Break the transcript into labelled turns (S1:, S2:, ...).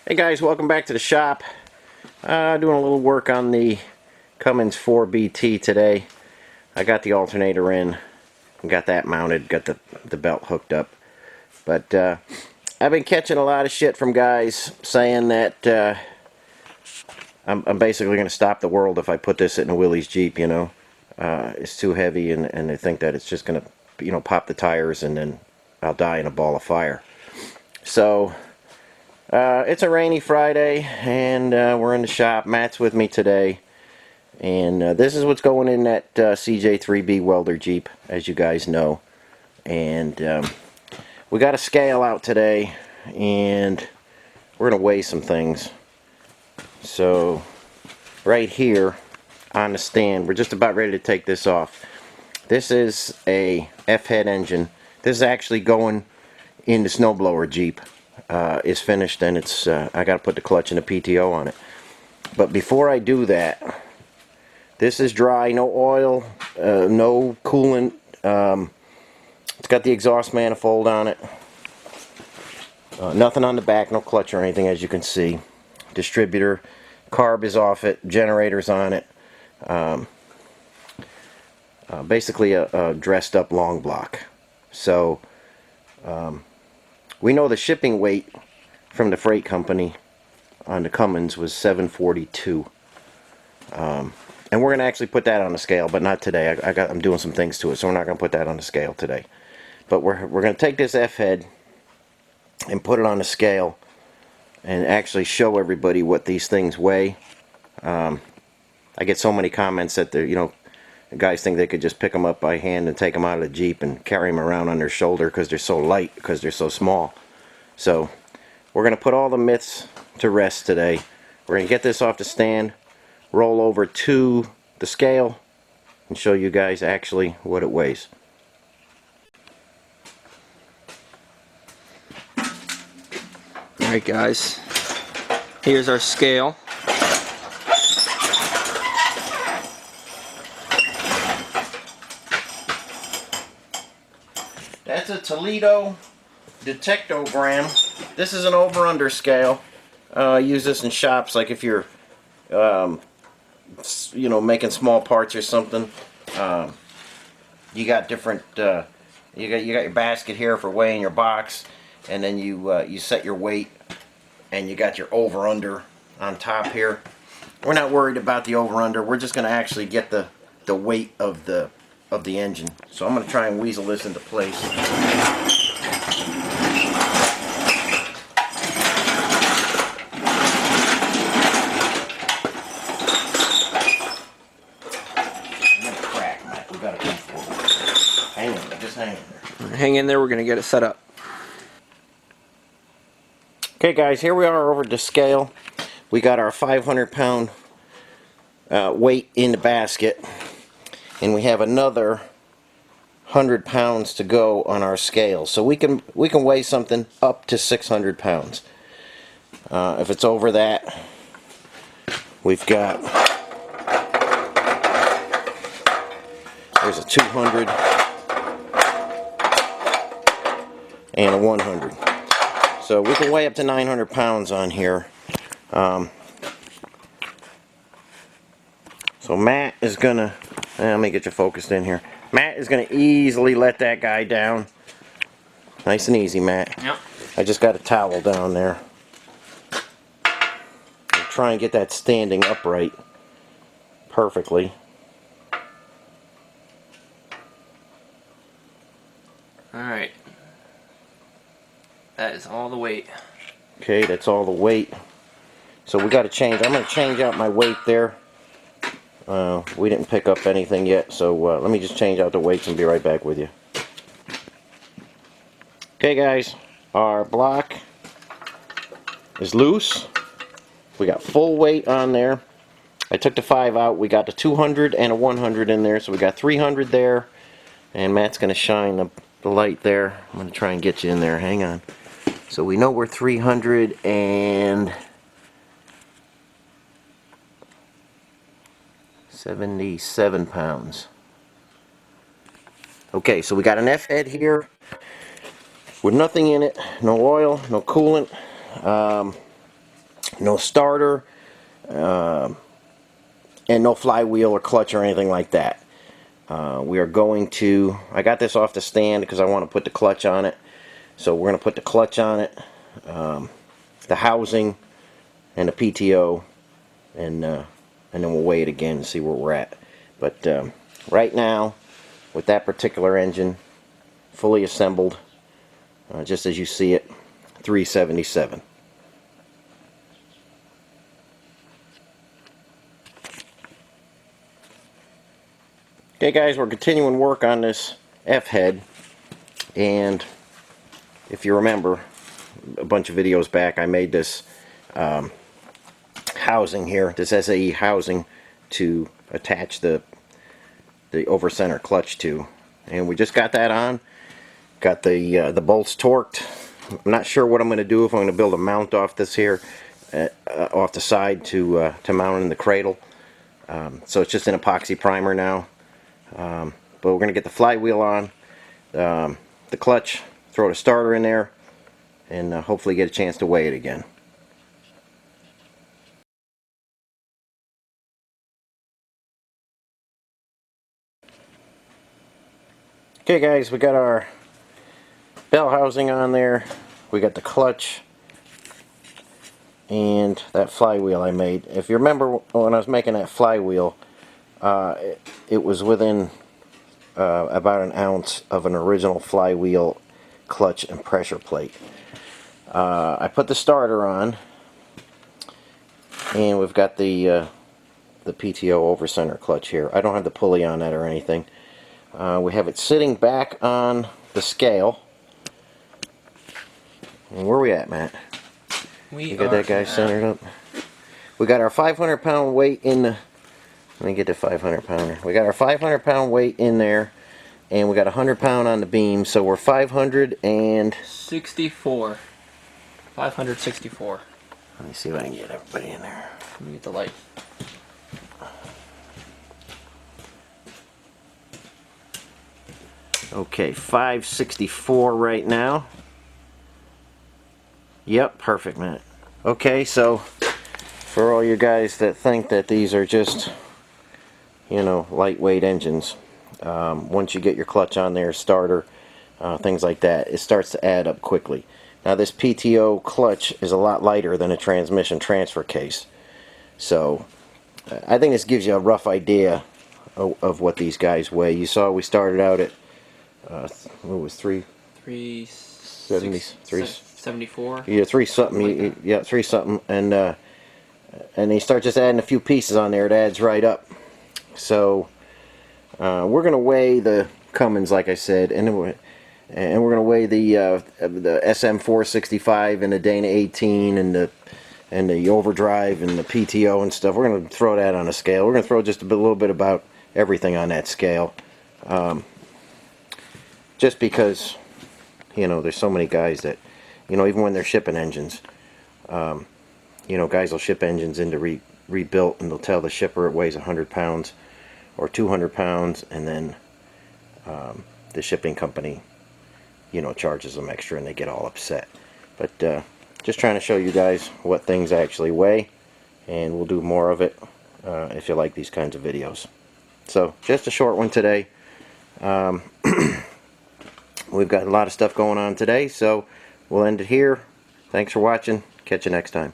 S1: Hey guys, welcome back to the shop. Doing a little work on the Cummins 4BT today. I got the alternator in, got that mounted, got the belt hooked up. But I've been catching a lot of shit from guys saying that I'm basically going to stop the world if I put this in a Willys Jeep, you know. It's too heavy and they think that it's just going to, you know, pop the tires and then I'll die in a ball of fire. So it's a rainy Friday, and we're in the shop. Matt's with me today, and this is what's going in that CJ3B welder Jeep, as you guys know. And we got a scale out today, and we're going to weigh some things. So, right here on the stand, we're just about ready to take this off. This is a F-head engine. This is actually going in the snowblower Jeep. Is finished, and it's I got to put the clutch and the PTO on it. But before I do that, this is dry, no oil, no coolant. It's got the exhaust manifold on it. Nothing on the back, no clutch or anything, as you can see. Distributor, carb is off it, generators on it. Basically a dressed up long block. So we know the shipping weight from the freight company on the Cummins was 742. And we're going to actually put that on the scale, but not today. I'm doing some things to it, so we're not going to put that on the scale today. But we're going to take this F-head and put it on the scale and actually show everybody what these things weigh. I get so many comments that they're, you know, guys think they could just pick them up by hand and take them out of the Jeep and carry them around on their shoulder because they're so light, because they're so small. So we're going to put all the myths to rest today. We're going to get this off the stand, roll over to the scale, and show you guys actually what it weighs.
S2: Alright guys, here's our scale.
S1: That's a Toledo detectogram. This is an over-under scale. Use this in shops, like if you're you know, making small parts or something. You got different you got your basket here for weighing your box, and then you set your weight, and you got your over under on top here. We're not worried about the over under. We're just going to actually get the weight of the engine. So I'm going to try and weasel this into place.
S2: Hang in there, we're going to get it set up.
S1: Okay guys, here we are over the scale. We got our 500-pound weight in the basket, and we have another 100 pounds to go on our scale. So we can weigh something up to 600 pounds. If it's over that, we've got, there's a 200 and a 100. So we can weigh up to 900 pounds on here. So Matt is gonna, let me get you focused in here. Matt is gonna easily let that guy down. Nice and easy, Matt.
S2: Yep.
S1: I just got a towel down there. I'll try and get that standing upright perfectly.
S2: Alright. That is all the weight.
S1: Okay, that's all the weight. So we got to change. I'm going to change out my weight there. We didn't pick up anything yet, so let me just change out the weights and be right back with you. Okay guys, our block is loose. We got full weight on there. I took the 5 out. We got the 200 and a 100 in there, so we got 300 there. And Matt's going to shine the light there. I'm going to try and get you in there. Hang on. So we know we're 377 pounds. Okay, so we got an F-head here with nothing in it, no oil, no coolant. no starter, and no flywheel or clutch or anything like that. We are going to, I got this off the stand because I want to put the clutch on it. So we're going to put the clutch on it, the housing, and the PTO, and then we'll weigh it again and see where we're at. But right now, with that particular engine, fully assembled, just as you see it, 377. Okay guys, we're continuing work on this F-head, and if you remember a bunch of videos back, I made this housing here, this SAE housing to attach the over center clutch to, and we just got that on. Got the bolts torqued. I'm not sure what I'm going to do, if I'm going to build a mount off this here, off the side to mount in the cradle. So it's just an epoxy primer now. But we're going to get the flywheel on, the clutch, throw the starter in there, and hopefully get a chance to weigh it again. Okay guys, we got our bell housing on there, we got the clutch, and that flywheel I made. If you remember when I was making that flywheel, it was within about an ounce of an original flywheel clutch and pressure plate. I put the starter on, and we've got the PTO over center clutch here. I don't have the pulley on that or anything. We have it sitting back on the scale. And where are we at, Matt? You got that guy centered up? We got our 500 pound weight in the, let me get the 500 pounder. We got our 500 pound weight in there, and we got 100 pound on the beam, so we're
S2: 564. 564.
S1: Let me see if I can get everybody in there.
S2: Let me get the light.
S1: Okay, 564 right now. Yep, perfect, Matt. Okay, so for all you guys that think that these are just, you know, lightweight engines, once you get your clutch on there, starter, things like that, it starts to add up quickly. Now this PTO clutch is a lot lighter than a transmission transfer case, so I think this gives you a rough idea of what these guys weigh. You saw we started out at what was
S2: 374.
S1: Yeah, 3 something. Yeah, 3 something, and you start just adding a few pieces on there, it adds right up. So we're gonna weigh the Cummins, like I said, and we're gonna weigh the SM465 and the Dana 18 and the overdrive and the PTO and stuff. We're gonna throw that on a scale. We're gonna throw just a little bit about everything on that scale, just because, you know, there's so many guys that, you know, even when they're shipping engines, you know, guys will ship engines into rebuilt, and they'll tell the shipper it weighs 100 pounds or 200 pounds, and then the shipping company, you know, charges them extra, and they get all upset. But just trying to show you guys what things actually weigh, and we'll do more of it if you like these kinds of videos. So just a short one today. We've got a lot of stuff going on today, so we'll end it here. Thanks for watching. Catch you next time.